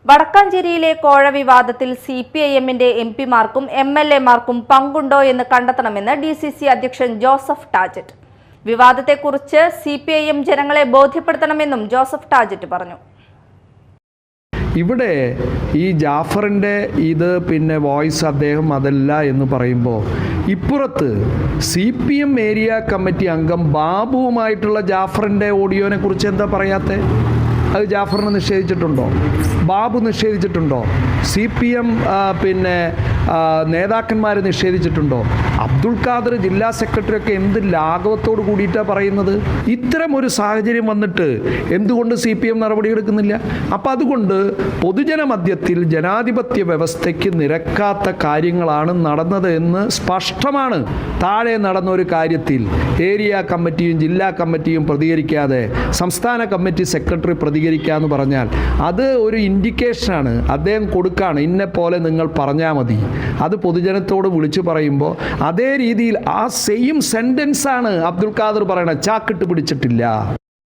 വടക്കാഞ്ചേരിയിലെ കോഴ വിവാദത്തിൽ സിപിഐഎമ്മിന്റെ എംപിമാർക്കും എംഎൽഎമാർക്കും പങ്കുണ്ടോ എന്ന് കണ്ടെത്തണമെന്ന് ഡിസിസി അധ്യക്ഷൻ ജോസഫ് ടാജറ്റ്. വിവാദത്തെക്കുറിച്ച് സിപിഐഎം ജനങ്ങളെ ബോധ്യപ്പെടുത്തണമെന്നും ജോസഫ് ടാജറ്റ് പറഞ്ഞു. ഇവിടെ ഈ ജാഫറിൻ്റെ വോയിസ് അദ്ദേഹം അതല്ല എന്ന് പറയുമ്പോൾ ഇപ്പുറത്ത് CPM ഏരിയ കമ്മിറ്റി അംഗം ബാബുവുമായിട്ടുള്ള ജാഫറിൻ്റെ ഓഡിയോനെ കുറിച്ച് എന്താ പറയാത്തത്? അത് ജാഫറിന് നിഷേധിച്ചിട്ടുണ്ടോ? ബാബു നിഷേധിച്ചിട്ടുണ്ടോ? CPM നേതാക്കന്മാർ നിഷേധിച്ചിട്ടുണ്ടോ? അബ്ദുൾ ഖാദർ ജില്ലാ സെക്രട്ടറി ഒക്കെ എന്ത് ലാഘവത്തോട് കൂടിയിട്ടാണ് പറയുന്നത്? ഇത്തരം ഒരു സാഹചര്യം വന്നിട്ട് എന്തുകൊണ്ട് CPM നടപടിയെടുക്കുന്നില്ല? അപ്പം അതുകൊണ്ട് പൊതുജന മധ്യത്തിൽ ജനാധിപത്യ വ്യവസ്ഥയ്ക്ക് നിരക്കാത്ത കാര്യങ്ങളാണ് നടന്നത് എന്ന് സ്പഷ്ടമാണ്. താഴെ നടന്ന ഒരു കാര്യത്തിൽ ഏരിയ കമ്മിറ്റിയും ജില്ലാ കമ്മിറ്റിയും പ്രതികരിക്കാതെ സംസ്ഥാന കമ്മിറ്റി സെക്രട്ടറി പ്രതികരിക്കാമെന്ന് പറഞ്ഞാൽ അത് ഒരു ഇൻഡിക്കേഷനാണ്. അദ്ദേഹം കൊടുക്കുകയാണ്, ഇന്നെ പോലെ നിങ്ങൾ പറഞ്ഞാൽ മതി. അത് പൊതുജനത്തോട് വിളിച്ചു പറയുമ്പോൾ അതേ രീതിയിൽ ആ സെയിം സെൻറ്റൻസാണ് അബ്ദുൾ ഖാദർ പറയണത്, ചാക്കിട്ട് പിടിച്ചിട്ടില്ല.